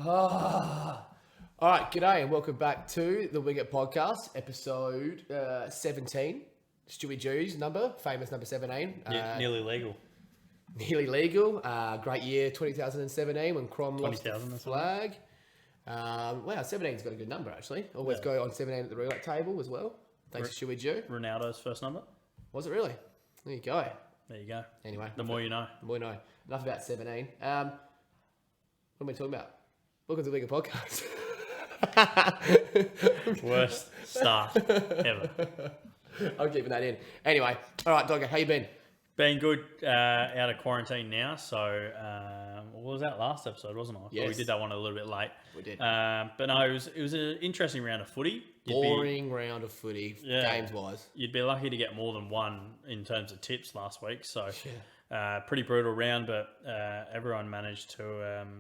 All right, g'day and welcome back to the Wing It Podcast, episode 17. Stewie Jew's number, famous number 17. Nearly legal. Nearly legal. Great year, 2017 when Crom lost the 20,000 or something. flag. Wow, 17's got a good number actually. Always go on 17 at the roulette table as well. Thanks to Stewie Jew. Ronaldo's first number. Was it really? There you go. There you go. Anyway. The more you know. The more you know. Enough about 17. What am I talking about? Welcome to the Wing It Podcast. Worst start ever. I'm keeping that in. Anyway, all right, Dogger, how you been? Been good out of quarantine now. So, what was that last episode, wasn't it? Yes. Well, we did that one a little bit late. We did. But no, it was an interesting round of footy. Boring round of footy, games-wise. You'd be lucky to get more than one in terms of tips last week. So, pretty brutal round, but everyone managed to,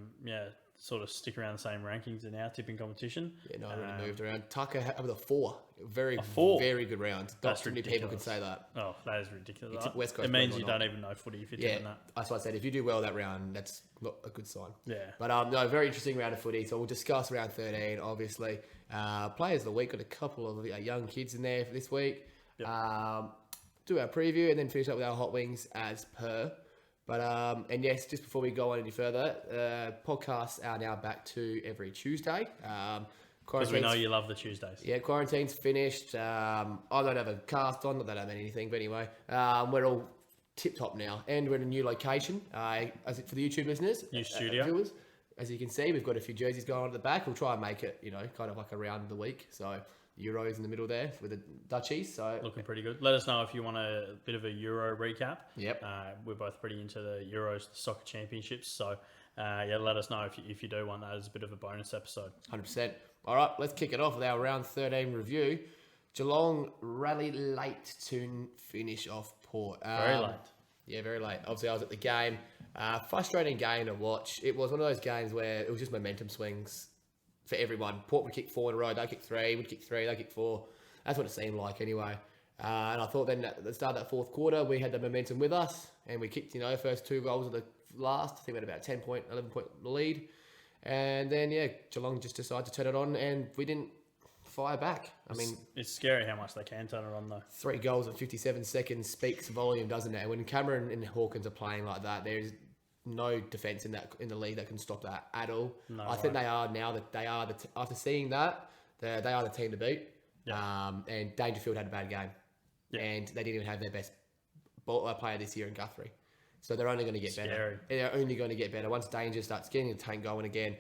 sort of stick around the same rankings in our tipping competition. Yeah, no, I really moved around. Tucker with a 4. Very good round. That's Not many people can say that. Oh, that is ridiculous. It's West Coast it means you not. don't even know footy if you're Yeah, doing that. that's what I said. If you do well that round, that's not a good sign. Yeah. But no, very interesting round of footy. So we'll discuss round 13, obviously. Players of the week, got a couple of young kids in there for this week. Yep. Do our preview and then finish up with our hot wings as per. But, and yes, just before we go on any further, podcasts are now back to every Tuesday. Because we know you love the Tuesdays. Yeah, quarantine's finished. I don't have a cast on, not that I mean anything, but anyway, we're all tip-top now. And we're in a new location, as for the YouTube listeners. New studio. Viewers. As you can see, we've got a few jerseys going on at the back. We'll try and make it, kind of like around the week. So Euros in the middle there with the Dutchies. So looking pretty good. Let us know if you want a bit of a Euro recap. Yep. We're both pretty into the Euros, the soccer championships. So let us know if you do want that as a bit of a bonus episode. 100%. All right, let's kick it off with our round 13 review. Geelong rallied late to finish off Port. Very late. Yeah, very late. Obviously, I was at the game. Frustrating game to watch. It was one of those games where it was just momentum swings for everyone. Port would kick 4 in a row. They kick 3. Would kick 3. They kick 4. That's what it seemed like anyway. And I thought then at the start of that fourth quarter, we had the momentum with us. And we kicked, first 2 goals of the last. I think we had about 11 point lead. And then, Geelong just decided to turn it on. And we didn't fire back. I mean, it's scary how much they can turn it on though. 3 goals in 57 seconds speaks volume, doesn't it? When Cameron and Hawkins are playing like that, there's no defence in the league that can stop that at all. No, I think they are now that they are after seeing that they are the team to beat. Yeah. And Dangerfield had a bad game, and they didn't even have their best player this year in Guthrie. So they're only going to get better. They're only going to get better once Danger starts getting the tank going again.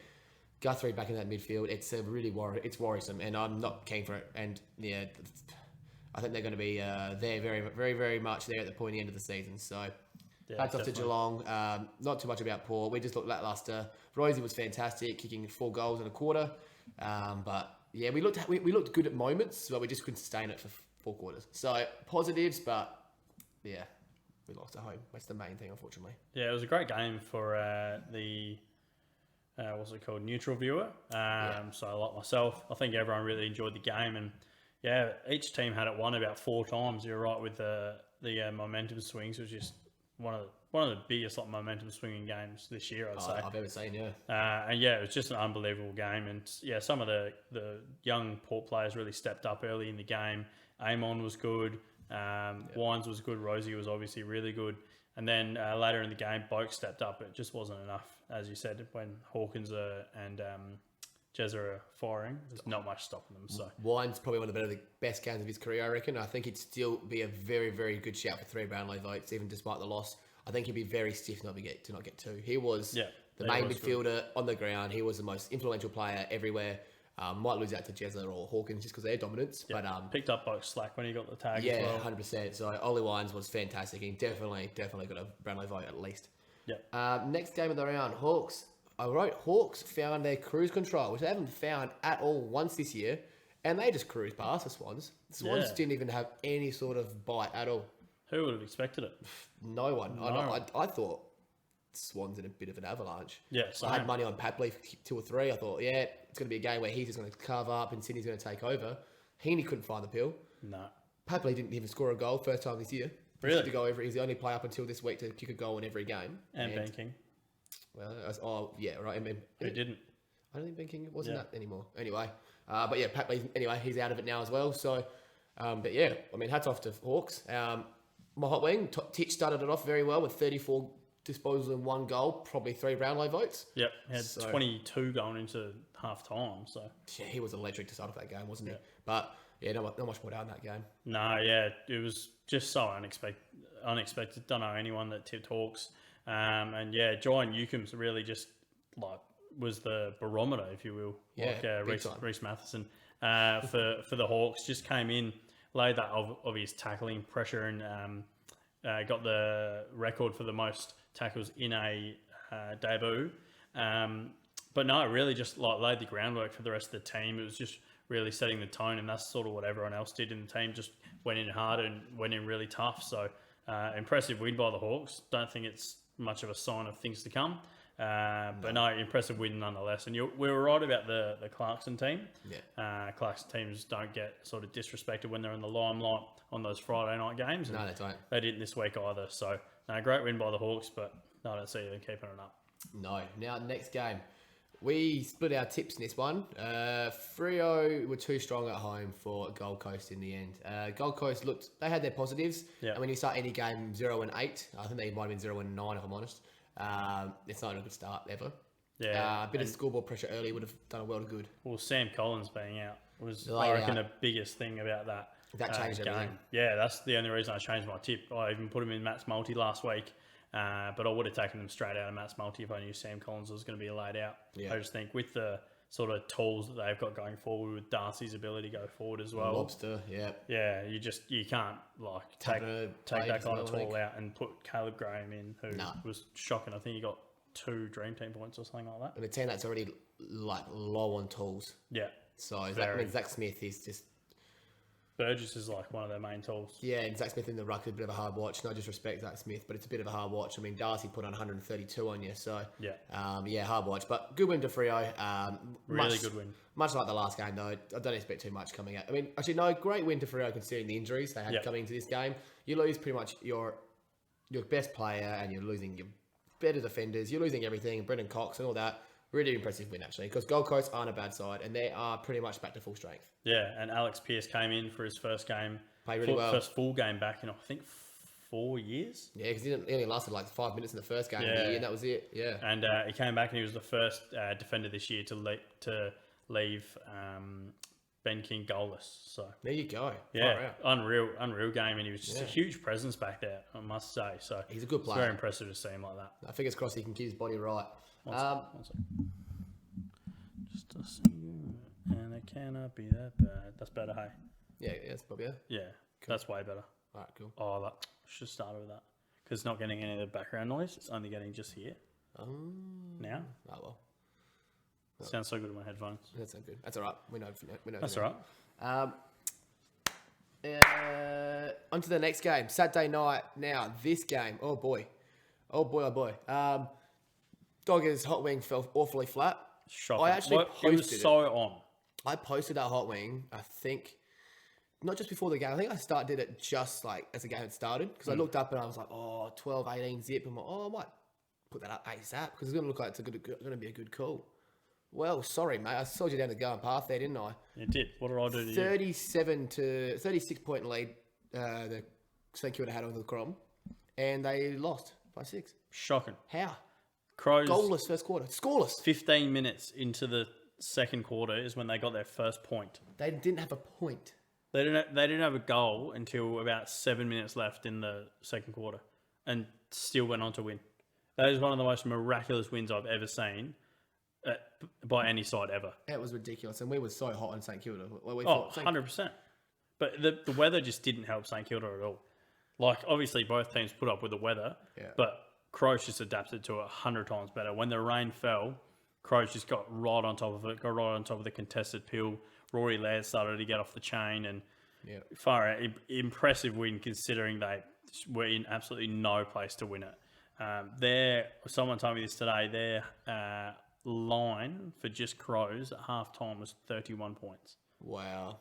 Guthrie back in that midfield, it's a really worrisome, and I'm not keen for it. And I think they're going to be there very, very, very much there at the point at the end of the season. So. Hats off to Geelong. Not too much about Port. We just looked lackluster. Rosie was fantastic, kicking 4 goals in a quarter. But yeah, we looked good at moments, but we just couldn't sustain it for 4 quarters. So positives, but yeah, we lost at home. That's the main thing, unfortunately. Yeah, it was a great game for the what's it called, neutral viewer. So like myself, I think everyone really enjoyed the game, and yeah, each team had it won about 4 times. You're right with the momentum swings, which is one of the biggest momentum swinging games this year, I'd say. I've ever seen, yeah. And yeah, it was just an unbelievable game. And yeah, some of the young Port players really stepped up early in the game. Amon was good. Wines was good. Rosie was obviously really good. And then later in the game, Boak stepped up. It just wasn't enough, as you said, when Hawkins and Jezza are firing. There's not much stopping them. So Wines probably one of the best games of his career, I reckon. I think he'd still be a very, very good shout for 3 Brownlow votes, even despite the loss. I think he'd be very stiff to not get 2. He was the main midfielder on the ground. He was the most influential player everywhere. Might lose out to Jezza or Hawkins just because of their dominance. But picked up Boak's slack when he got the tag as well. 100%. So Ollie Wines was fantastic. He definitely got a Brownlow vote at least. Next game of the round, Hawks. I wrote Hawks found their cruise control, which they haven't found at all once this year, and they just cruised past the Swans. The Swans didn't even have any sort of bite at all. Who would have expected it? No one. No. I thought Swans in a bit of an avalanche. Yeah, I had money on Papley for 2 or 3. I thought, it's going to be a game where he's just going to carve up and Sydney's going to take over. Heaney couldn't find the pill. No. Papley didn't even score a goal first time this year. Really? He's the only player up until this week to kick a goal in every game. And banking. Well, right. Who didn't? I don't think Ben King wasn't that anymore. Anyway, but yeah, Pat Lee's, anyway, he's out of it now as well. So, but yeah, I mean, hats off to Hawks. My hot wing, Titch started it off very well with 34 disposals and 1 goal, probably 3 Brownlow votes. Yep, he had 22 going into half time. So yeah, he was electric to start off that game, wasn't he? But yeah, not much more down that game. No, yeah, it was just so unexpected. Don't know anyone that tipped Hawks. And yeah, John Newcomb's really just was the barometer, if you will. Yeah, Reece Matheson for the Hawks just came in, laid that obvious tackling pressure, and got the record for the most tackles in a debut. But no, really just laid the groundwork for the rest of the team. It was just really setting the tone, and that's sort of what everyone else did in the team. Just went in hard and went in really tough. So impressive win by the Hawks. Don't think it's much of a sign of things to come. But no, impressive win nonetheless. And we were right about the Clarkson team. Yeah. Clarkson teams don't get sort of disrespected when they're in the limelight on those Friday night games. No, they don't. They didn't this week either. So, no, great win by the Hawks, but no, I don't see them keeping it up. No. Now, next game. We split our tips in this one. Freo were too strong at home for Gold Coast in the end. Gold Coast they had their positives. Yeah. And when you start any game 0-8, I think they might have been 0-9 if I'm honest. It's not a good start ever. Yeah. A bit of scoreboard pressure early would have done a world of good. Well, Sam Collins being out was, I reckon, the biggest thing about that. That changed everything. Yeah, that's the only reason I changed my tip. I even put him in Matt's multi last week, but I would have taken them straight out of Matt's multi if I knew Sam Collins was going to be laid out. Yeah. I just think with the sort of tools that they've got going forward, with Darcy's ability to go forward as well. Lobster, yeah. Yeah, you can't take that kind of tool out and put Caleb Graham in, who was shocking. I think he got 2 Dream Team points or something like that. And a team that's already low on tools. Yeah. So Zach Smith is just... Burgess is one of their main tools. Yeah, and Zach Smith in the ruck is a bit of a hard watch. No disrespect, Zach Smith, but it's a bit of a hard watch. I mean, Darcy put on 132 on you, so... Yeah. Hard watch. But good win to Freo. Really good win. Much like the last game, though, I don't expect too much coming out. I mean, actually, no, great win to Freo considering the injuries they had coming into this game. You lose pretty much your best player, and you're losing your better defenders. You're losing everything, Brendan Cox and all that. Really impressive win, actually, because Gold Coast aren't a bad side, and they are pretty much back to full strength. Yeah, and Alex Pearce came in for his first game. Played really well. First full game back in, I think, 4 years. Yeah, because he only lasted 5 minutes in the first game of the year, and that was it. Yeah. And he came back, and he was the first defender this year to leave Ben King goalless. So there you go. Yeah, unreal game, and he was just a huge presence back there, I must say. So he's a good player. It's very impressive to see him like that. Fingers crossed he can keep his body right. One second. Just a second. And it cannot be that bad. That's better, hey? Yeah, that's probably it. Yeah, cool. That's way better. All right, cool. Oh, I should start with that. Because it's not getting any of the background noise. It's only getting just here. Now? Oh, well. Sounds so good in my headphones. That's so good. That's all right. We know. That's all right. On to the next game. Saturday night. Now, this game. Oh, boy. Doggers hot wing fell awfully flat. Shocking. I actually posted it. Was so on. I posted that hot wing, I think, not just before the game. I think I did it just as the game had started. Because I looked up and I was like, 12, 18 zip. I'm like, I might put that up ASAP. Because it's going to look like it's going to be a good call. Well, sorry, mate. I sold you down the going path there, didn't I? You did. What did I do to you? 36 point lead the St Kilda had over the Crom. And they lost by 6. Shocking. How? Crows. Goalless first quarter. Scoreless. 15 minutes into the second quarter is when they got their first point. They didn't have a point. They didn't have a goal until about 7 minutes left in the second quarter, and still went on to win. That is one of the most miraculous wins I've ever seen by any side ever. It was ridiculous, and we were so hot in St Kilda. 100%. But the weather just didn't help St Kilda at all. Obviously, both teams put up with the weather, but Crows just adapted to it 100 times better. When the rain fell, Crows just got right on top of it, got right on top of the contested pill. Rory Laird started to get off the chain, and far out. Impressive win considering they were in absolutely no place to win it. Someone told me this today, their line for just Crows at half-time was 31 points. Wow.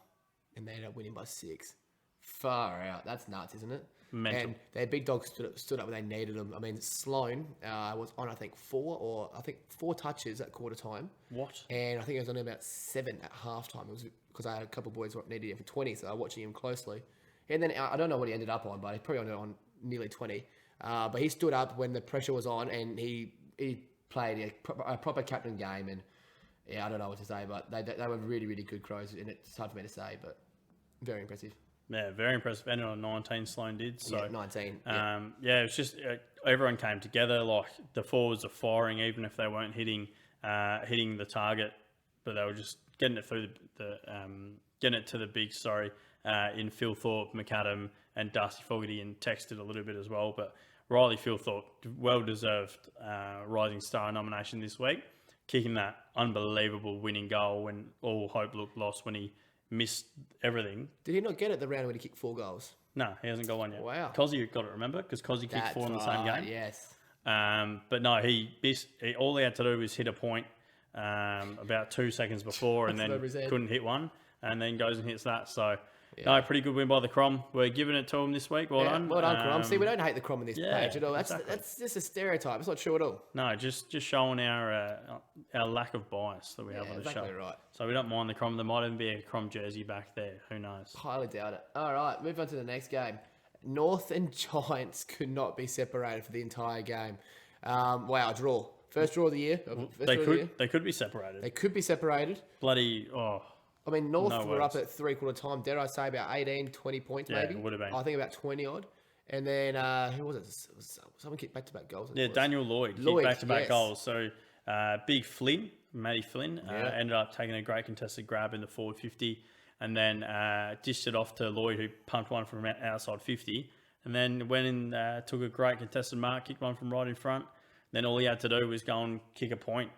And they ended up winning by 6. Far out. That's nuts, isn't it? Mental. And their big dogs stood up when they needed them. I mean, Sloan was on, I think, four touches at quarter time. What? And I think it was only about 7 at halftime. It was because I had a couple of boys who needed him for 20, so I was watching him closely. And then I don't know what he ended up on, but he probably ended on nearly 20. But he stood up when the pressure was on, and he played a proper captain game. And yeah, I don't know what to say, but they were really, really good Crows, and it's hard for me to say, but very impressive. Yeah, very impressive. Ended on 19, Sloan did. So, yeah, 19. Yeah, it was just everyone came together. Like the forwards are firing, even if they weren't hitting the target, but they were just getting it through getting it to the bigs. In Phil Thorpe, McAdam, and Darcy Fogarty, and texted a little bit as well. But Riley Philthorpe, well-deserved Rising Star nomination this week, kicking that unbelievable winning goal when all hope looked lost when he missed everything. Did he not get it the round when he kicked 4 goals? No, he hasn't got one yet. Wow. Cozzy got it, remember? Because Cozzy kicked 4 in the same game. Yes. But no, all he had to do was hit a point about 2 seconds before and then couldn't hit one, and then goes and hits that. So, no, pretty good win by the Crom. We're giving it to him this week. Well done. Well done, Crom. See, we don't hate the Crom in this page at all. That's just a stereotype. It's not true at all. No, just showing our lack of bias that we have on the show. Right. So we don't mind the Crom. There might even be a Crom jersey back there. Who knows? Highly doubt it. All right, move on to the next game. North and Giants could not be separated for the entire game. Wow, draw. First draw of the year. They could be separated. They could be separated. Bloody, I mean, North were up at three-quarter time. Dare I say about 18, 20 points maybe? Yeah, it would have been. I think about 20-odd. And then, who was it? Someone kicked back-to-back goals. Yeah, Daniel Lloyd kicked back-to-back goals. So, Big Flynn, Matty Flynn, ended up taking a great contested grab in the forward 50 and then dished it off to Lloyd, who pumped one from outside 50. And then went in, took a great contested mark, kicked one from right in front. Then all he had to do was go and kick a point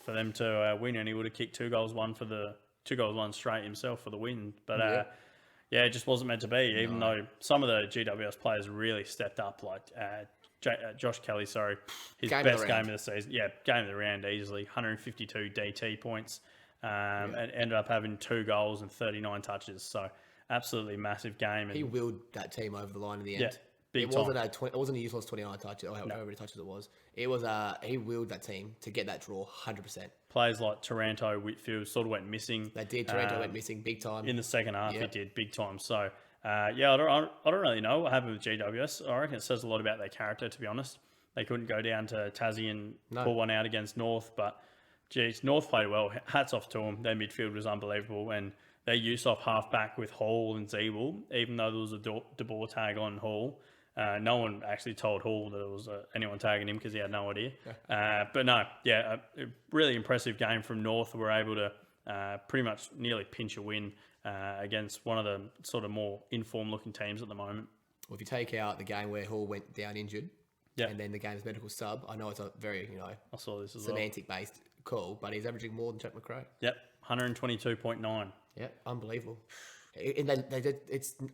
for them to win, and he would have kicked 2 goals, one straight himself for the win. But it just wasn't meant to be, even though some of the GWS players really stepped up, like Josh Kelly, his best game of the season. Yeah, game of the round easily, 152 DT points, and ended up having 2 goals and 39 touches. So absolutely massive game. And he willed that team over the line in the end. Yeah, it wasn't a useless 29 touches, or however many touches it was. It was he willed that team to get that draw 100%. Players like Taranto, Whitfield sort of went missing. They did. Taranto went missing big time. In the second half, He did big time. So, I don't really know what happened with GWS. I reckon it says a lot about their character, to be honest. They couldn't go down to Tassie and pull one out against North. But, geez, North played well. Hats off to them. Their midfield was unbelievable. And their use off half-back with Hall and Zeeble, even though there was a De Boer tag on Hall, no one actually told Hall that it was anyone tagging him because he had no idea. But no, a really impressive game from North. We're able to pretty much nearly pinch a win against one of the sort of more informed looking teams at the moment. Well, if you take out the game where Hall went down injured, and then the game's medical sub, I know it's a very, I saw this as semantic-based call, but he's averaging more than Jack McRae. Yep, 122.9. Yep, unbelievable. And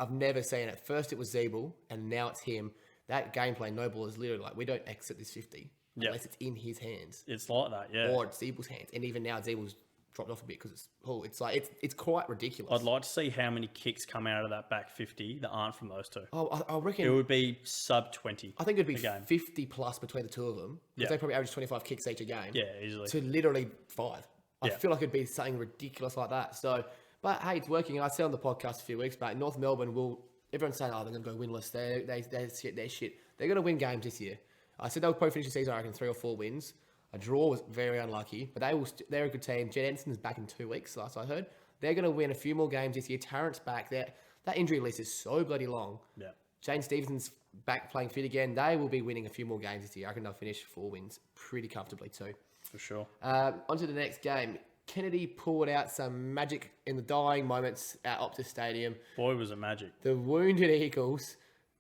I've never seen it. First it was Zeeble, and now it's him. That gameplay, no ball is literally like, we don't exit this 50 unless it's in his hands. It's like that, yeah. Or it's Zeeble's hands. And even now, Zeeble's dropped off a bit because it's Hall. It's like, it's quite ridiculous. I'd like to see how many kicks come out of that back 50 that aren't from those two. Oh, I reckon... It would be sub 20. I think it would be 50 plus between the two of them. Because they probably average 25 kicks each a game. Yeah, easily. To literally 5. I feel like it'd be something ridiculous like that. So... But hey, it's working. I said on the podcast a few weeks back, North Melbourne will. Everyone's saying, they're going to go winless. They're shit. They're going to win games this year. I said they'll probably finish the season, I reckon, 3 or 4 wins. A draw was very unlucky, but they're a good team. Jed Enson's back in 2 weeks, last I heard. They're going to win a few more games this year. Tarrant's back. That injury list is so bloody long. Yeah. Jane Stevenson's back playing fit again. They will be winning a few more games this year. I reckon they'll finish 4 wins pretty comfortably too. For sure. On to the next game. Kennedy pulled out some magic in the dying moments at Optus Stadium. Boy, was it magic. The Wounded Eagles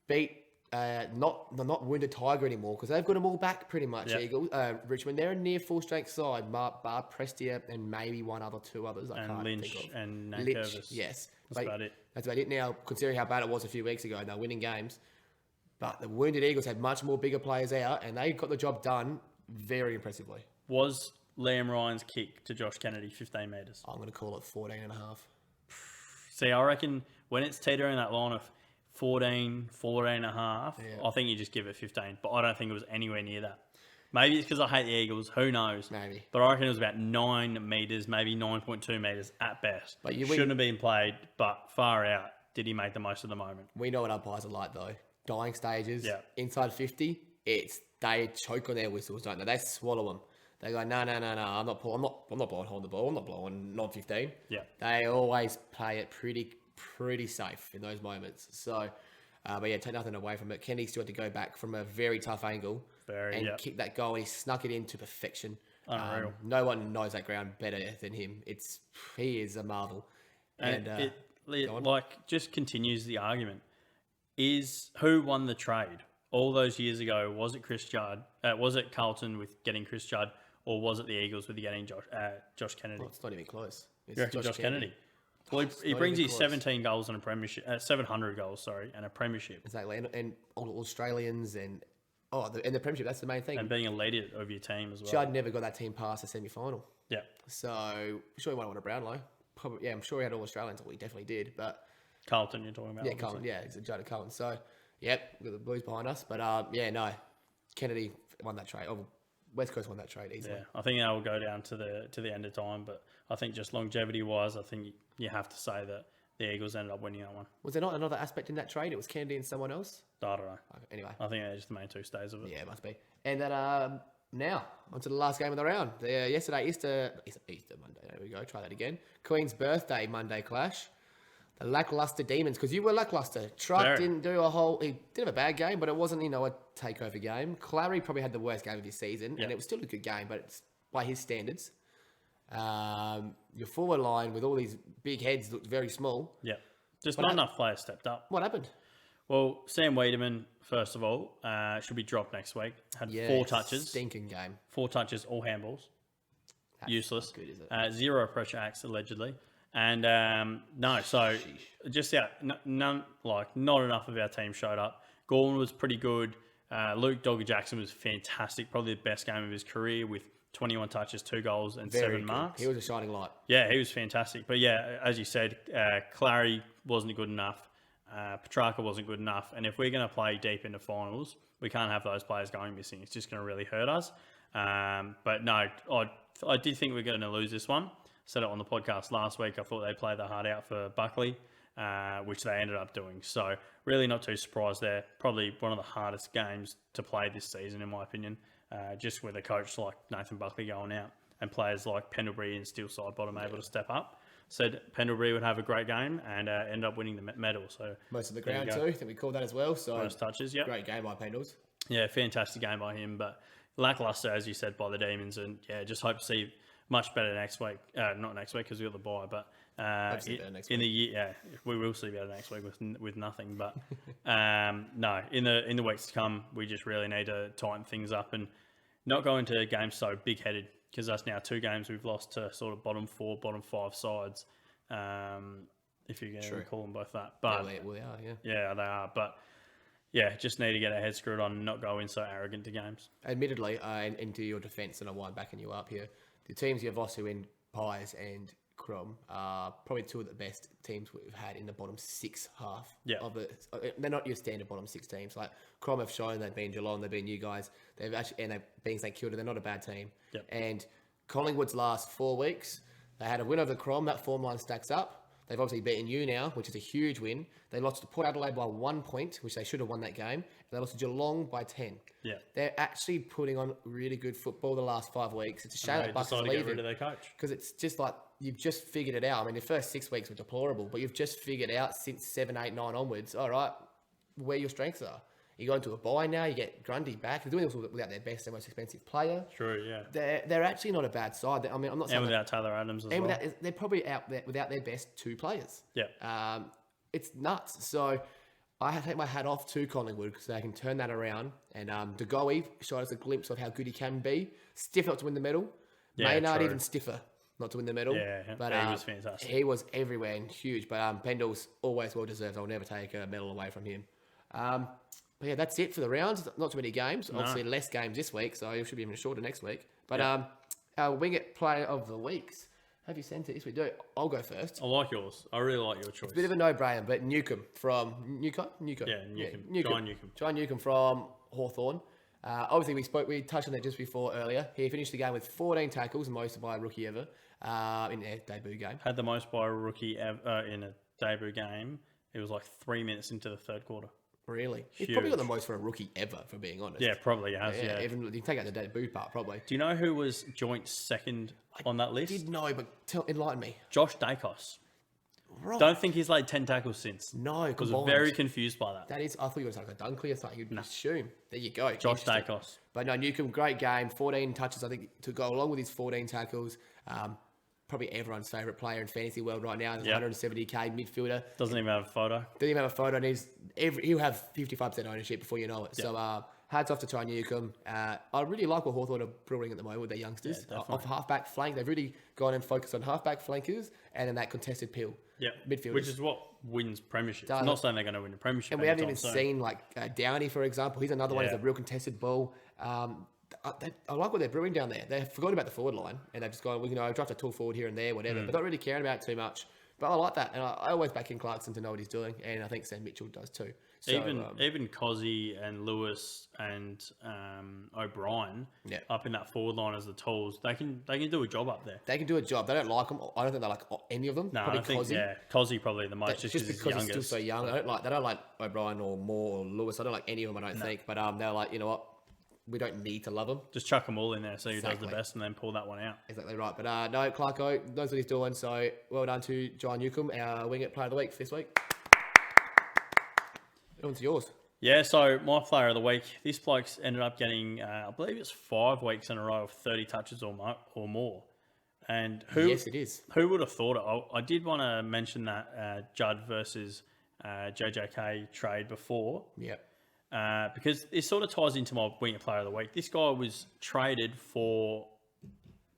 beat not Wounded Tiger anymore because they've got them all back pretty much, Eagles. Richmond, they're a near full-strength side. Bar Prestia and maybe 2 others. I can't Lynch think of. and Lynch, yes. That's about it. That's about it now, considering how bad it was a few weeks ago. They're winning games. But the Wounded Eagles had much more bigger players out and they got the job done very impressively. Was Liam Ryan's kick to Josh Kennedy 15 metres? I'm going to call it 14.5. See, I reckon when it's teetering that line of 14 and a half, I think you just give it 15. But I don't think it was anywhere near that. Maybe it's because I hate the Eagles. Who knows? Maybe. But I reckon it was about 9 metres, maybe 9.2 metres at best. But Shouldn't have been played, but far out. Did he make the most of the moment? We know what umpires are like, though. Dying stages, inside 50, they choke on their whistles, don't they? They swallow them. They go, no, I'm not blowing hold the ball. I'm not blowing non-15. Yeah. They always play it pretty safe in those moments. So, but yeah, take nothing away from it. Kennedy still had to go back from a very tough angle and kick that goal, and he snuck it into perfection. Unreal. No one knows that ground better than him. He is a marvel. And it just continues the argument. Is who won the trade? All those years ago, was it Chris Judd? Was it Carlton with getting Chris Judd, or was it the Eagles with getting Josh Kennedy? Well, it's not even close. You reckon Josh Kennedy? Well, he brings you 17 goals and a premiership, 700 goals, and a premiership. Exactly, and all Australians and the premiership. That's the main thing. And being a leader of your team as well. Judd never got that team past the semi-final. Yeah. So I'm sure he might have won a Brownlow. Probably, I'm sure he had all Australians. Well, he definitely did. But Carlton, you're talking about. Yeah, Carlton. Yeah, it's Judd at Carlton. So, yep, got the Blues behind us. But Kennedy won that trade. Oh, West Coast won that trade easily. Yeah, I think that will go down to the end of time. But I think just longevity-wise, I think you have to say that the Eagles ended up winning that one. Was there not another aspect in that trade? It was Kennedy and someone else? I don't know. Okay, anyway. I think they're just the main two stays of it. Yeah, it must be. And that now, on to the last game of the round. Yesterday, Easter Monday. There we go. Try that again. Queen's birthday Monday clash. The lackluster Demons, because you were lackluster. Truck didn't do he did have a bad game, but it wasn't, a takeover game. Clary probably had the worst game of his season, and it was still a good game, but it's by his standards. Your forward line with all these big heads looked very small. Yeah. Just not enough players stepped up. What happened? Well, Sam Wiedemann, first of all, should be dropped next week. Had 4 touches. Stinking game. 4 touches, all handballs. Useless. Not good, is it? 0 pressure acts, allegedly. And just not enough of our team showed up. Gorman was pretty good. Luke Dogger Jackson was fantastic. Probably the best game of his career with 21 touches, 2 goals and 7 marks. He was a shining light. Yeah, he was fantastic. But yeah, as you said, Clary wasn't good enough. Petrarca wasn't good enough. And if we're going to play deep into finals, we can't have those players going missing. It's just going to really hurt us. But no, I did think we were going to lose this one. Said it on the podcast last week. I thought they'd play the heart out for Buckley, which they ended up doing. So really not too surprised there. Probably one of the hardest games to play this season, in my opinion, just with a coach like Nathan Buckley going out and players like Pendlebury and Steel Sidebottom able to step up. Said Pendlebury would have a great game and end up winning the medal. So most of the ground too. I think we called that as well. So most touches, yeah. Great game by Pendles. Yeah, fantastic game by him, but lackluster, as you said, by the Demons. And yeah, just hope to see much better next week. Not next week because we got the bye, but in the year, we will see better next week with nothing. But no, in the weeks to come, we just really need to tighten things up and not go into games so big-headed, because that's now 2 games we've lost to sort of bottom 4, bottom 5 sides. If you're going to call them both that, but yeah, they are. Yeah, they are. But yeah, just need to get our head screwed on and not go in so arrogant to games. Admittedly, into your defence, and I wind backing you up here, the teams you have Vosu in Pies and Crom are probably 2 of the best teams we've had in the bottom 6 half. Yeah. They're not your standard bottom 6 teams. Like Crom have shown they've been Geelong, they've been you guys, they've been St Kilda. They're not a bad team. Yep. And Collingwood's last 4 weeks, they had a win over Crom. That form line stacks up. They've obviously beaten you now, which is a huge win. They lost to Port Adelaide by 1 point, which they should have won that game. They lost to Geelong by 10. Yeah. They're actually putting on really good football the last 5 weeks. It's a shame that Bucks is leaving. Get rid of their coach. Because it's just like, you've just figured it out. I mean, the first 6 weeks were deplorable, but you've just figured out since 7, 8, 9 onwards, all right, where your strengths are. You go into a bye now, you get Grundy back. They're doing this without their best and most expensive player. True, yeah. They're actually not a bad side. I mean, I'm not saying... And without Taylor Adams as well. They're probably out there without their best 2 players. Yeah. It's nuts. So I take my hat off to Collingwood because they can turn that around. And DeGoey showed us a glimpse of how good he can be. Stiff not to win the medal. Yeah, Maynard even stiffer not to win the medal. Yeah, but he was fantastic. He was everywhere and huge. But Pendle's always well deserved. I'll never take a medal away from him. But yeah, that's it for the rounds. Not too many games. No. Obviously, less games this week, so it should be even shorter next week. But our wing it player of the weeks. Have you sent it? Yes, we do. I'll go first. I like yours. I really like your choice. It's a bit of a no-brainer, but Newcomb from Newcomb. Yeah, Newcomb. John Newcomb from Hawthorn. Obviously, we touched on that just before earlier. He finished the game with 14 tackles, most by a rookie ever in their debut game. Had the most by a rookie ever in a debut game. It was like 3 minutes into the third quarter. Really? He's probably got the most for a rookie ever, for being honest. Yeah, probably has, yeah. Even, you take out the debut part, probably. Do you know who was joint second on that list? I did know, but enlighten me. Josh Dacos. Right. Don't think he's laid 10 tackles since. No, I was very confused by that. That is, I thought you were like a Dunkley or something. You'd assume. There you go. Josh Dacos. But no, Newcomb, great game. 14 touches, I think, to go along with his 14 tackles. Probably everyone's favourite player in fantasy world right now. He's 170k midfielder. Doesn't even have a photo. Doesn't even have a photo, and he'll have 55% ownership before you know it. Yep. So hats off to Ty Newcomb. I really like what Hawthorn are brewing at the moment with their youngsters. Off halfback flank, they've really gone and focused on halfback flankers and then that contested pill. Yeah, midfielders. Which is what wins premierships. I'm not saying they're going to win a premiership. And we haven't even seen like Downey, for example. He's another one who's a real contested ball. I like what they're brewing down there. They've forgotten about the forward line, and they've just gone, draft a tall forward here and there, whatever, but not really caring about it too much. But I like that, and I always back in Clarkson to know what he's doing, and I think Sam Mitchell does too. So, even Cozzy and Lewis and O'Brien up in that forward line as the tools, they can do a job up there. They can do a job. They don't like them. I don't think they like any of them. No, probably I think Cozzy probably the most, just because he's still so young. They don't like O'Brien or Moore or Lewis. I don't like any of them. I don't think. But they're like, you know what? We don't need to love him. Just chuck them all in there, so who does the best, and then pull that one out. Exactly right. But no, Clarko knows what he's doing. So well done to John Newcomb, our Wing It Player of the Week this week. On to yours. Yeah, so my Player of the Week, this bloke's ended up getting, I believe it's 5 weeks in a row of 30 touches or more. And yes, it is. Who would have thought it? I did want to mention that Judd versus JJK trade before. Yeah. Because it sort of ties into my Winger Player of the Week. This guy was traded for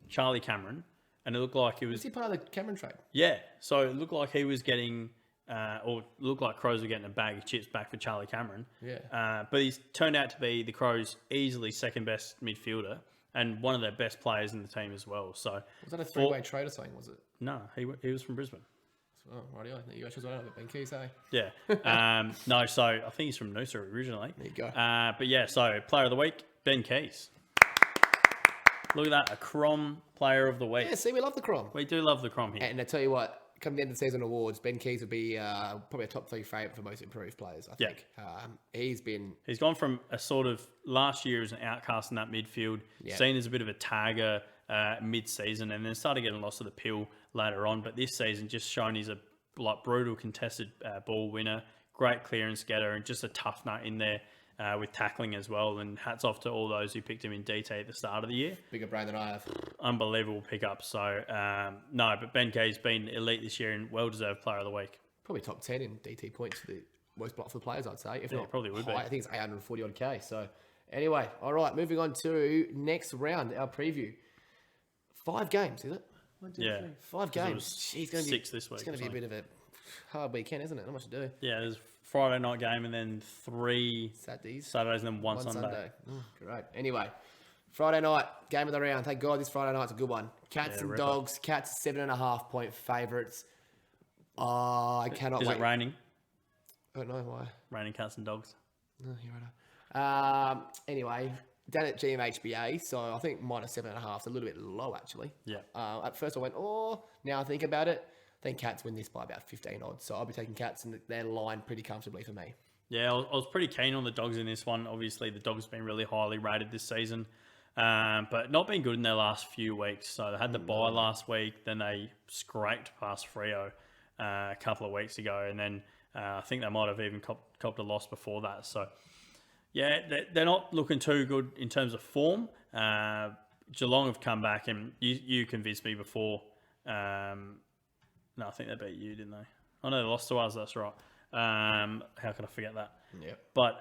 Charlie Cameron, and it looked like it was... Was he part of the Cameron trade? Yeah. So it looked like he was getting... or looked like Crows were getting a bag of chips back for Charlie Cameron. Yeah. But he's turned out to be the Crows' easily second best midfielder and one of their best players in the team as well. So was that a three-way trade or something, was it? No, he was from Brisbane. Oh, rightio. You actually don't have Ben Keys, eh? Yeah. No, so I think he's from Noosa originally. There you go. But yeah, so Player of the Week, Ben Keys. Look at that, a Crom Player of the Week. Yeah, see, we love the Crom. We do love the Crom here. And I tell you what, come the end of the season awards, Ben Keys would be probably a top 3 favourite for most improved players, I think. He's gone from a sort of last year as an outcast in that midfield, seen as a bit of a tagger mid-season, and then started getting lost to the pill later on. But this season, just shown he's a brutal contested ball winner, great clearance getter, and just a tough nut in there with tackling as well. And hats off to all those who picked him in DT at the start of the year. Bigger brain than I have. Unbelievable pickup. So, no, but Ben Kay's been elite this year and well-deserved Player of the Week. Probably top 10 in DT points for the most block for the players, I'd say. If not, probably would high. be. I think it's 840 odd K. So, anyway, all right, moving on to next round, our preview. 5 games, is it? 1, 2, 3. 5 games. Jeez, going to be 6 this week. It's going to be a bit of a hard weekend, isn't it? Not much to do. Yeah, there's Friday night game and then 3 Saturdays and then one Sunday. Great. Anyway, Friday night, game of the round. Thank God this Friday night's a good one. Cats and Dogs. Cats 7.5 point favourites. I cannot wait. Is it raining? I don't know why. Raining Cats and Dogs. No, you're right. Anyway, down at GMHBA, so I think minus 7.5 is a little bit low, actually. Yeah. At first I went, now I think about it. I think Cats win this by about 15 odds. So I'll be taking Cats and their line pretty comfortably for me. Yeah, I was pretty keen on the Dogs in this one. Obviously, the Dogs have been really highly rated this season, but not been good in their last few weeks. So they had the bye last week, then they scraped past Freo a couple of weeks ago, and then I think they might have even copped a loss before that. So, yeah, they're not looking too good in terms of form. Geelong have come back, and you convinced me before. No, I think they beat you, didn't they? Oh, no, they lost to us, that's right. How could I forget that? Yeah. But,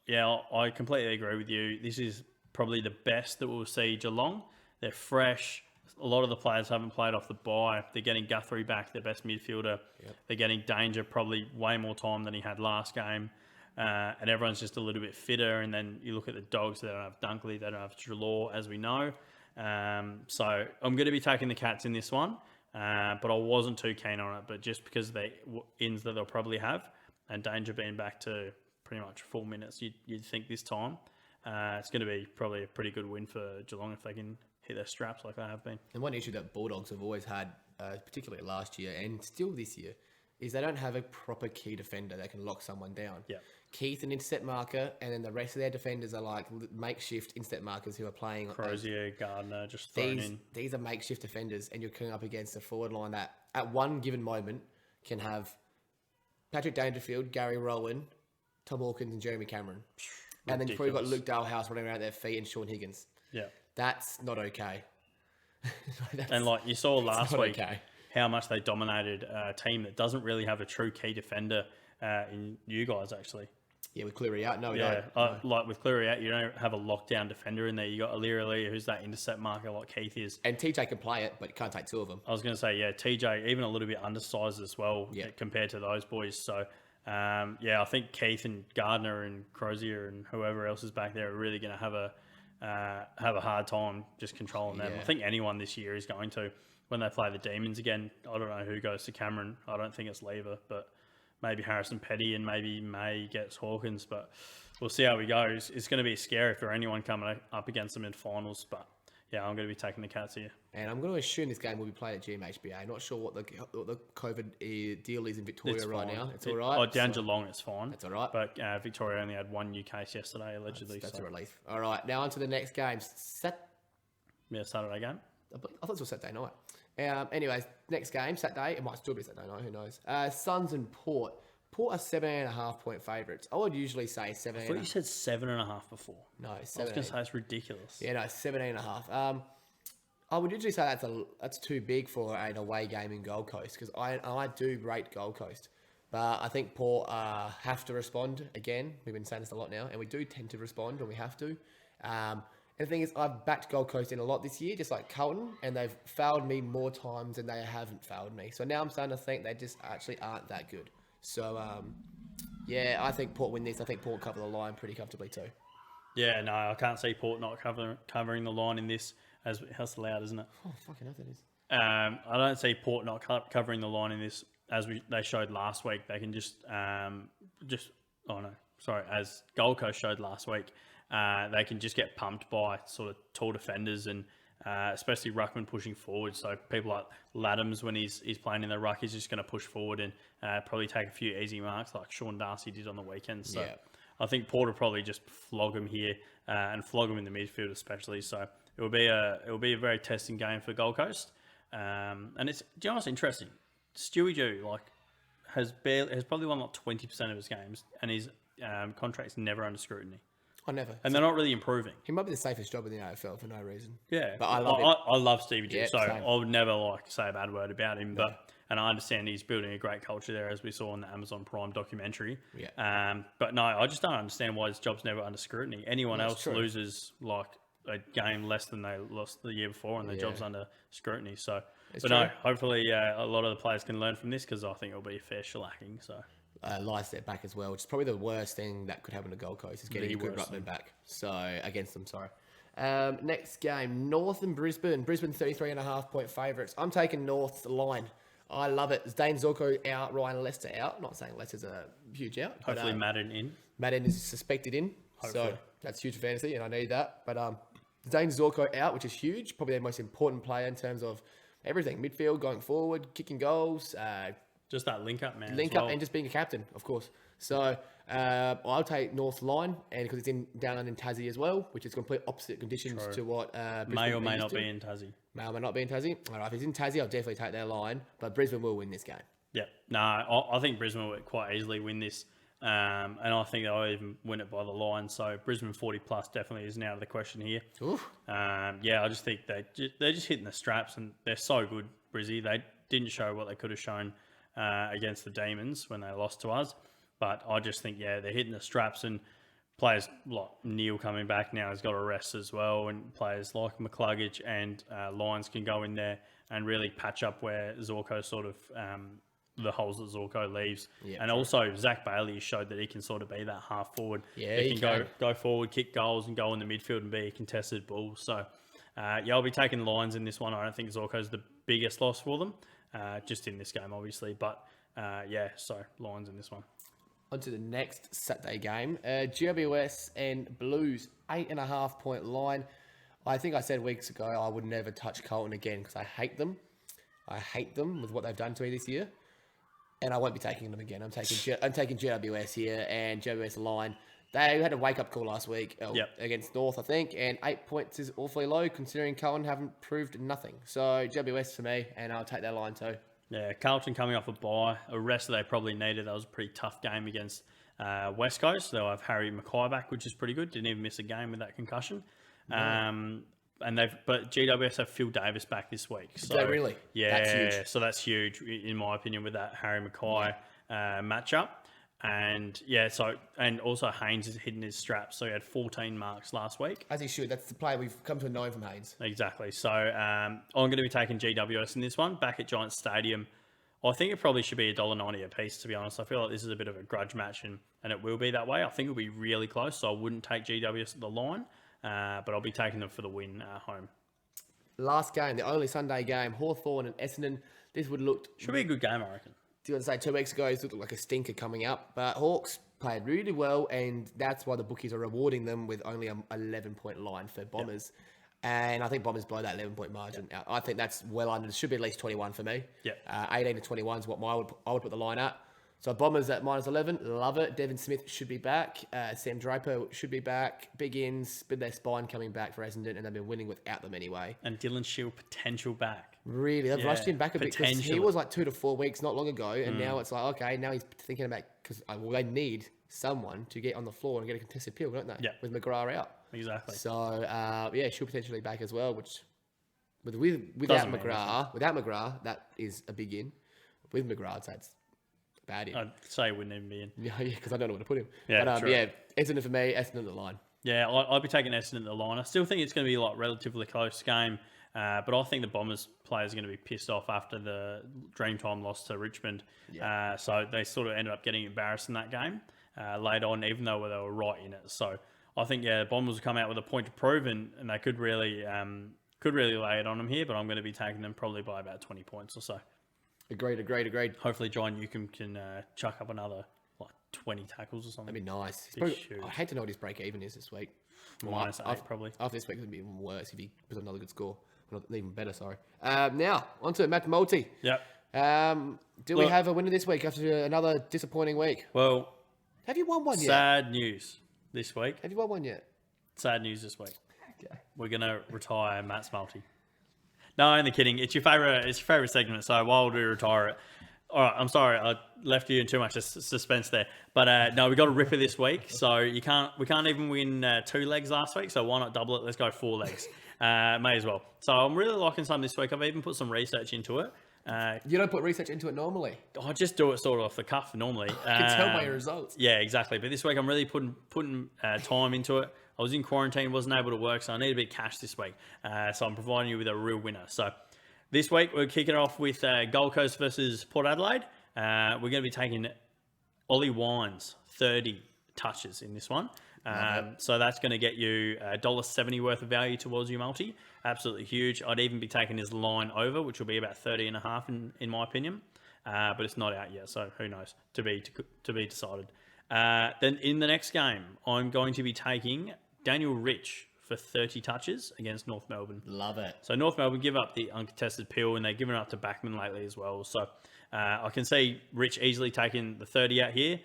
yeah, I completely agree with you. This is probably the best that we'll see Geelong. They're fresh. A lot of the players haven't played off the bye. They're getting Guthrie back, their best midfielder. Yep. They're getting Danger probably way more time than he had last game. And everyone's just a little bit fitter. And then you look at the Dogs, they don't have Dunkley, they don't have Trelaw, as we know. So I'm going to be taking the Cats in this one, but I wasn't too keen on it. But just because of the ins that they'll probably have, and Danger being back to pretty much full minutes, you'd think this time, it's going to be probably a pretty good win for Geelong if they can hit their straps like they have been. And one issue that Bulldogs have always had, particularly last year and still this year, is they don't have a proper key defender that can lock someone down. Yeah. Keith, an intercept marker, and then the rest of their defenders are like makeshift intercept markers who are playing. Crozier, Gardner, just thrown in. These are makeshift defenders, and you're coming up against a forward line that, at one given moment, can have Patrick Dangerfield, Gary Rowan, Tom Hawkins, and Jeremy Cameron. And then you've probably got Luke Dalhouse running around at their feet and Sean Higgins. Yeah. That's not okay. And like you saw last week, how much they dominated a team that doesn't really have a true key defender in you guys, actually. Yeah, with Cleary out. No, like with Cleary out, you don't have a lockdown defender in there. You got Alira, who's that intercept marker like Keith is. And TJ can play it, but you can't take two of them. I was going to say, yeah, TJ, even a little bit undersized as well compared to those boys. So, I think Keith and Gardner and Crozier and whoever else is back there are really going to have a hard time just controlling them. I think anyone this year is going to. When they play the Demons again, I don't know who goes to Cameron. I don't think it's Lever, but maybe Harrison Petty and maybe May gets Hawkins. But we'll see how he goes. It's going to be scary for anyone coming up against them in finals. But yeah, I'm going to be taking the Cats here. And I'm going to assume this game will be played at GMHBA. Not sure what the COVID deal is in Victoria right now. It's all right. Oh, down Geelong, it's fine. That's all right. But Victoria only had one new case yesterday, allegedly. That's a relief. All right, now on to the next game. Saturday game. I thought it was Saturday night. Anyways, next game, Saturday. It might still be Saturday night, who knows. Suns and Port. Port are 7.5 point favourites. I would usually say 7. I thought you said 7.5 before. No, 7. I was going to say it's ridiculous. Yeah, no, 17.5. I would usually say that's too big for an away game in Gold Coast because I do rate Gold Coast. But I think Port have to respond again. We've been saying this a lot now, and we do tend to respond when we have to. And the thing is, I've backed Gold Coast in a lot this year, just like Carlton, and they've failed me more times than they haven't failed me. So now I'm starting to think they just actually aren't that good. So, I think Port win this. I think Port cover the line pretty comfortably too. Yeah, no, I can't see Port not covering the line in this. That's loud, isn't it? Oh, fucking hell, that is. I don't see Port not covering the line in this, as they showed last week. They can as Gold Coast showed last week, they can just get pumped by sort of tall defenders and especially ruckman pushing forward. So people like Laddams, when he's playing in the ruck, he's just going to push forward and probably take a few easy marks like Sean Darcy did on the weekend. So I think Port will probably just flog him here and flog him in the midfield especially. So it will be a very testing game for Gold Coast. And it's, do you know what's interesting? Stewie Jew has probably won like 20% of his games, and his contract's never under scrutiny. I never. And they're not really improving. He might be the safest job in the AFL for no reason. Yeah, but I love Stevie G, so same. I would never say a bad word about him. But and I understand he's building a great culture there, as we saw in the Amazon Prime documentary. Yeah. But no, I just don't understand why his job's never under scrutiny. Anyone else loses like a game less than they lost the year before, and their job's under scrutiny. So, hopefully a lot of the players can learn from this, because I think it'll be a fair shellacking. So. Lies step back as well, which is probably the worst thing that could happen to Gold Coast, is getting a good ruckman back. So, against them, sorry. Next game, North and Brisbane. Brisbane 33.5 point favourites. I'm taking North's line. I love it. Dane Zorko out, Ryan Lester out. Not saying Lester's a huge out. Hopefully Madden in. Madden is suspected in. Hopefully. So, that's huge fantasy, and I need that. But Dane Zorko out, which is huge. Probably their most important player in terms of everything. Midfield, going forward, kicking goals, just that link up, man. Link up and just being a captain, of course. So I'll take North line, and because it's down in Tassie as well, which is complete opposite conditions to what Brisbane may or may not be in Tassie. May or may not be in Tassie. All right, if it's in Tassie, I'll definitely take their line. But Brisbane will win this game. Yeah, no, I think Brisbane will quite easily win this, and I think they'll even win it by the line. So Brisbane 40 plus definitely isn't out of the question here. I just think they're just hitting the straps, and they're so good, Brizzy. They didn't show what they could have shown against the Demons when they lost to us. But I just think, they're hitting the straps, and players like Neil coming back now has got a rest as well, and players like McCluggage and Lyons can go in there and really patch up where Zorko sort of, the holes that Zorko leaves. And also Zach Bailey showed that he can sort of be that half forward. Yeah, he can go forward, kick goals and go in the midfield and be a contested bull. So I'll be taking Lions in this one. I don't think Zorko's the biggest loss for them, just in this game, obviously. But, so Lions in this one. On to the next Saturday game. GWS and Blues, 8.5 point line. I think I said weeks ago I would never touch Carlton again because I hate them. I hate them with what they've done to me this year. And I won't be taking them again. I'm taking GWS here, and GWS line. They had a wake-up call last week against North, I think, and 8 points is awfully low considering Carlton haven't proved nothing. So GWS for me, and I'll take that line too. Yeah, Carlton coming off a bye. A rest that they probably needed. That was a pretty tough game against West Coast. They'll have Harry Mackay back, which is pretty good. Didn't even miss a game with that concussion. No. But GWS have Phil Davis back this week. So really? Yeah, that's huge. So that's huge in my opinion with that Harry Mackay matchup. And also Haynes is hitting his straps. So he had 14 marks last week. As he should. That's the play we've come to know from Haynes. Exactly. So I'm going to be taking GWS in this one back at Giants Stadium. I think it probably should be $1.90 a piece, to be honest. I feel like this is a bit of a grudge match, and it will be that way. I think it'll be really close, so I wouldn't take GWS at the line. But I'll be taking them for the win at home. Last game, the only Sunday game, Hawthorn and Essendon. This should be a good game, I reckon. Do you want to say 2 weeks ago, it looked like a stinker coming up, but Hawks played really well, and that's why the bookies are rewarding them with only an 11-point line for Bombers. Yep. And I think Bombers blow that 11-point margin out. I think that's well under. It should be at least 21 for me. 18 to 21 is what I would put the line at. So Bombers at -11, love it. Devin Smith should be back. Sam Draper should be back. Big ins, been their spine coming back for Essendon, and they've been winning without them anyway. And Dylan Shield potential back. Really, they've rushed him back a bit because he was like 2 to 4 weeks not long ago, and now it's like okay, now he's thinking about because they need someone to get on the floor and get a contested pill, don't they? Yeah. With McGrath out. Exactly. So she'll potentially back as well, which without McGrath, that is a big in. With McGrath, I'd say it's bad in. I'd say it wouldn't even be in. Yeah, because I don't know where to put him. Yeah, but Essendon for me, Essendon at the line. Yeah, I'd be taking Essendon at the line. I still think it's going to be like relatively close game, but I think the Bombers players are going to be pissed off after the Dreamtime loss to Richmond. Yeah. So they sort of ended up getting embarrassed in that game late on, even though they were right in it. So I think the Bombers will come out with a point to prove, and they could really lay it on them here. But I'm going to be taking them probably by about 20 points or so. Agreed. Hopefully, John Newcomb can chuck up another 20 tackles or something. That'd be nice. I hate to know what his break even is this week. -8 probably. After this week, it'd be even worse if he was another good score. Even better, sorry. Now, on to Matt Multi. Yep. We have a winner this week after another disappointing week? Well, have you won one yet? Sad news this week. Have you won one yet? Sad news this week. Okay. We're going to retire Matt's Multi. No, only kidding. It's your favorite segment. So why would we retire it? All right, I'm sorry. I left you in too much suspense there. But no, we got a ripper this week. So we can't even win 2 legs last week. So why not double it? Let's go 4 legs. May as well. So I'm really liking some this week. I've even put some research into it. You don't put research into it normally. I just do it sort of off the cuff normally. I can tell by your results. Yeah, exactly. But this week I'm really putting time into it. I was in quarantine, wasn't able to work, so I need a bit of cash this week. So I'm providing you with a real winner. So this week we're kicking it off with Gold Coast versus Port Adelaide. We're going to be taking Ollie Wines 30 touches in this one. So that's going to get you $1.70 worth of value towards your multi. Absolutely huge. I'd even be taking his line over, which will be about 30.5 in my opinion. But it's not out yet, so who knows? To be decided. Then in the next game, I'm going to be taking Daniel Rich for 30 touches against North Melbourne. Love it. So North Melbourne give up the uncontested pill, and they've given it up to Backman lately as well. So I can see Rich easily taking the 30 out here.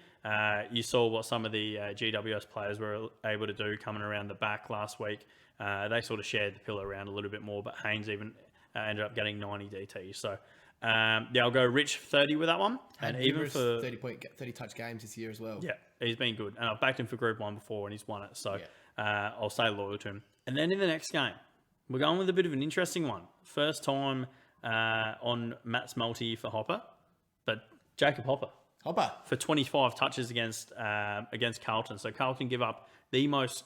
You saw what some of the GWS players were able to do coming around the back last week. They sort of shared the pill around a little bit more, but Haynes even ended up getting 90 DT. So I'll go Rich 30 with that one. And even for 30 touch games this year as well. Yeah, he's been good. And I've backed him for Group 1 before, and he's won it. So I'll stay loyal to him. And then in the next game, we're going with a bit of an interesting one. First time on Matt's multi for Hopper, but Jacob Hopper for 25 touches against Carlton. So Carlton give up the most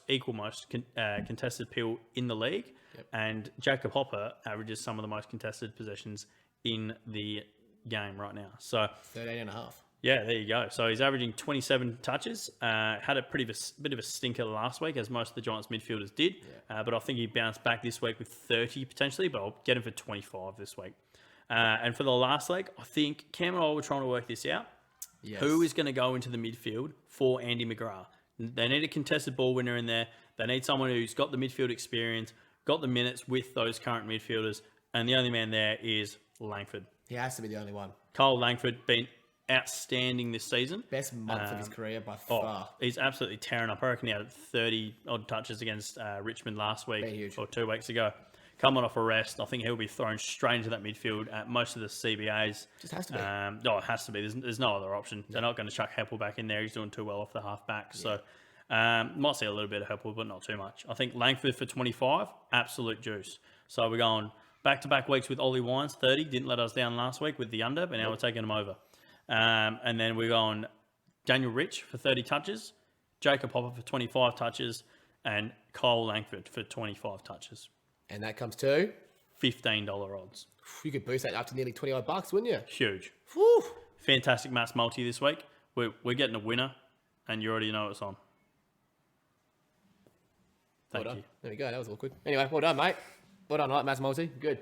contested pill in the league, and Jacob Hopper averages some of the most contested possessions in the game right now. So 13.5. Yeah, there you go. So he's averaging 27 touches. Had a bit of a stinker last week, as most of the Giants midfielders did. Yeah. But I think he bounced back this week with 30 potentially, but I'll get him for 25 this week. And for the last leg, I think Cam and I were trying to work this out. Yes. Who is going to go into the midfield for Andy McGrath? They need a contested ball winner in there. They need someone who's got the midfield experience, got the minutes with those current midfielders, and the only man there is Langford. He has to be the only one. Cole Langford been outstanding this season. Best month of his career by far. He's absolutely tearing up. I reckon he had 30-odd touches against Richmond last week or 2 weeks ago. Coming off a rest, I think he'll be thrown straight into that midfield at most of the CBAs. Just has to be. It has to be. There's no other option. No. They're not going to chuck Heppel back in there. He's doing too well off the half back. Yeah. So might see a little bit of Heppel, but not too much. I think Langford for 25, absolute juice. So we're going back-to-back weeks with Ollie Wines, 30. Didn't let us down last week with the under, but now we're taking him over. And then we're going Daniel Rich for 30 touches, Jacob Hopper for 25 touches, and Cole Langford for 25 touches. And that comes to $15 odds. You could boost that up to nearly $20, wouldn't you? Huge. Whew. Fantastic mass multi this week. We're getting a winner, and you already know it's on. Thank you. There we go. That was awkward. Anyway, well done, mate. Well done, right, mass multi. Good.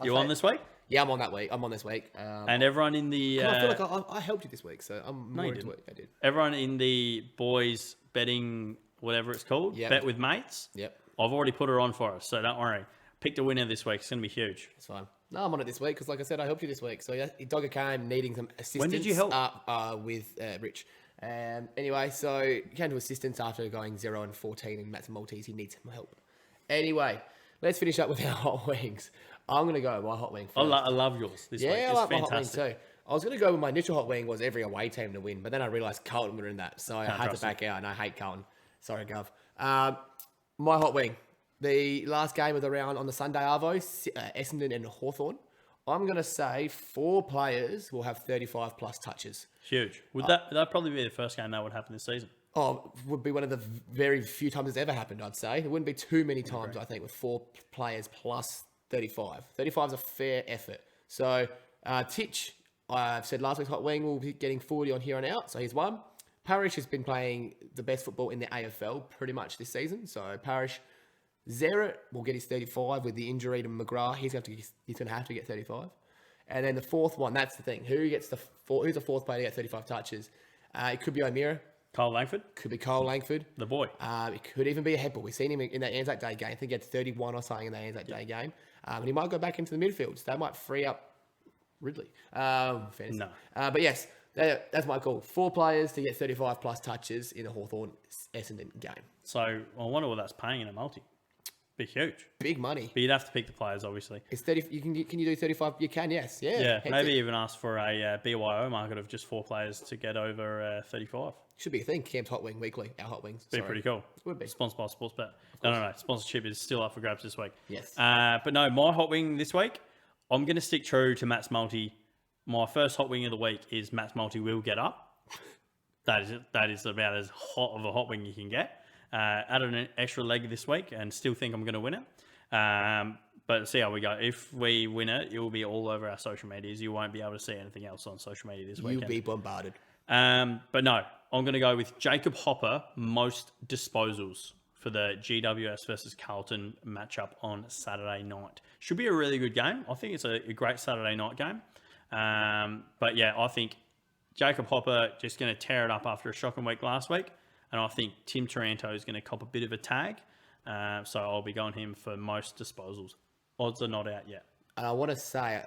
You on this week? Yeah, I'm on that week. I'm on this week. And everyone in the... I feel like I helped you this week, so I'm more into it. I did. Everyone in the boys betting, whatever it's called, Bet with Mates. Yep. I've already put her on for us, so don't worry. Picked a winner this week. It's going to be huge. It's fine. No, I'm on it this week because, like I said, I helped you this week. So, yeah, Dogger came needing some assistance. When did you help? With Rich. Anyway, so he came to assistance after going 0-14 in Matt's Maltese. He needs some help. Anyway, let's finish up with our hot wings. I'm going to go with my hot wing first. I love yours this week. It's I like fantastic. my hot wing too. I was going to go with my initial hot wing was every away team to win, but then I realised Carlton were in that, so I had to back out, and I hate Carlton. Sorry, Gov. My hot wing. The last game of the round on the Sunday Arvo, Essendon and Hawthorn. I'm going to say 4 players will have 35 plus touches. Huge. That'd probably be the first game that would happen this season? Oh, would be one of the very few times it's ever happened, I'd say. It wouldn't be too many times, I think, with 4 players plus 35. 35 is a fair effort. So, Titch, I've said last week's hot wing will be getting 40 on here on out, so he's one. Parrish has been playing the best football in the AFL pretty much this season. So, Parrish... Zeret will get his 35 with the injury to McGrath. He's going to have to get 35. And then the fourth one, that's the thing. Who's the fourth player to get 35 touches? It could be O'Meara. Cole Langford. Could be Cole Langford. The boy. It could even be a Heppel. We've seen him in that Anzac Day game. I think he had 31 or something in the Anzac Day game. And he might go back into the midfield. So that might free up Ridley. Fantasy. No. But yes, that's my call. 4 players to get 35 plus touches in a Hawthorn Essendon game. So I wonder what that's paying in a multi. Be huge. Big money. But you'd have to pick the players, obviously. It's 30. Can you do 35? You can, yes. Yeah. Maybe even ask for a BYO market of just 4 players to get over 35. Should be a thing. Camp's Hot Wing Weekly. Our Hot Wings. Be pretty cool. It would be. Sponsored by Sportsbet. No. Sponsorship is still up for grabs this week. Yes. But no, my hot wing this week, I'm going to stick true to Matt's multi. My first hot wing of the week is Matt's multi will get up. That is about as hot of a hot wing you can get. Added an extra leg this week and still think I'm going to win it. But see how we go. If we win it, it will be all over our social medias. You won't be able to see anything else on social media this weekend. You'll be bombarded. But no, I'm going to go with Jacob Hopper, most disposals for the GWS versus Carlton matchup on Saturday night. Should be a really good game. I think it's a great Saturday night game. But yeah, I think Jacob Hopper just going to tear it up after a shocking week last week. And I think Tim Taranto is going to cop a bit of a tag. So I'll be going him for most disposals. Odds are not out yet. And I want to say,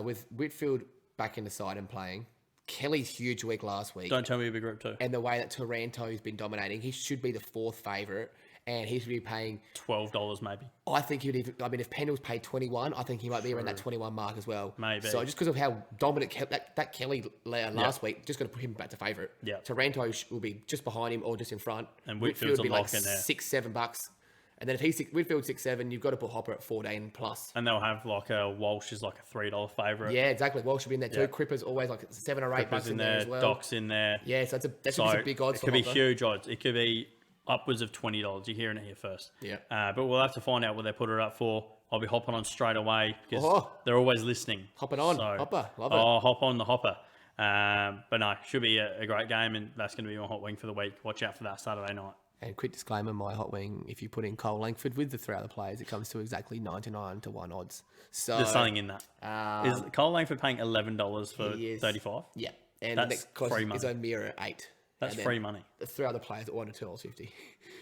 with Whitfield back in the side and playing, Kelly's huge week last week. Don't tell me he'll be group 2. And the way that Taranto's been dominating, he should be the 4th favourite. And he should be paying... $12 maybe. I think he would even... I mean, if Pendle's paid 21, I think he might be around that 21 mark as well. Maybe. So just because of how dominant that Kelly last week, just going to put him back to favourite. Yeah. Taranto will be just behind him or just in front. And Whitfield's will be like $6-7. And then if Whitfield 6-7, you've got to put Hopper at 14 plus. And they'll have like a Walsh is like a $3 favourite. Yeah, exactly. Walsh should be in there too. Yeah. Cripper's always like $7 or $8 in there as well. Doc's in there. Yeah, so that's a big odds. It could be huge odds. It could be upwards of $20. You're hearing it here first. Yeah. But we'll have to find out what they put it up for. I'll be hopping on straight away because they're always listening. Hopping on. Hopper. Love it. Oh, hop on the Hopper. But no, should be a great game, and that's going to be my hot wing for the week. Watch out for that Saturday night. And quick disclaimer, my hot wing, if you put in Cole Langford with the 3 other players, it comes to exactly 99 to 1 odds. So there's something in that. Is Cole Langford paying $11 for 35? Yeah. And that's the next closest free money. is O'Meara at 8. That's free money. The 3 other players at $1 to $2.50.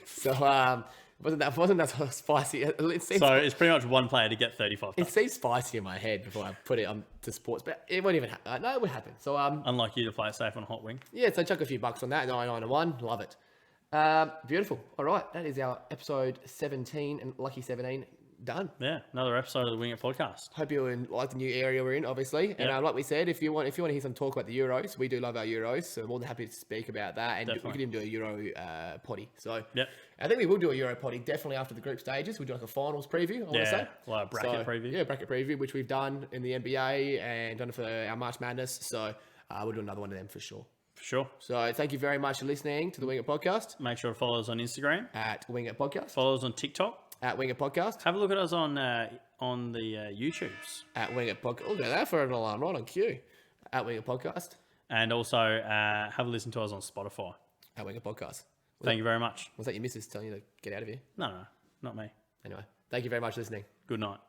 So wasn't that so spicy? It's pretty much one player to get 35. It seems spicy in my head before I put it on to sports, but it won't even happen. No, it would happen. So unlike you to play it safe on hot wing. Yeah, so chuck a few bucks on that. 99 to 1, love it. Beautiful. All right, that is our episode 17 and lucky 17 done. Yeah, another episode of the Wing It podcast. Hope you like the new area we're in, obviously. And like we said, if you want to hear some talk about the Euros, we do love our Euros, so more than happy to speak about that. And we could even do a Euro potty. So I think we will do a Euro potty definitely after the group stages. We'll do like a finals preview. I want to say, like a bracket preview. Yeah, bracket preview, which we've done in the NBA and done it for our March Madness. So we'll do another one of them for sure. For sure. So thank you very much for listening to the Wing It podcast. Make sure to follow us on Instagram at Wing It Podcast. Follow us on TikTok at Wing It Podcast. Have a look at us on the YouTubes at Wing It Podcast. Look at that for an alarm right on cue. At Wing It Podcast. And also have a listen to us on Spotify at Wing It Podcast. Thank you very much. Was that your missus telling you to get out of here? No, not me. Anyway, thank you very much for listening. Good night.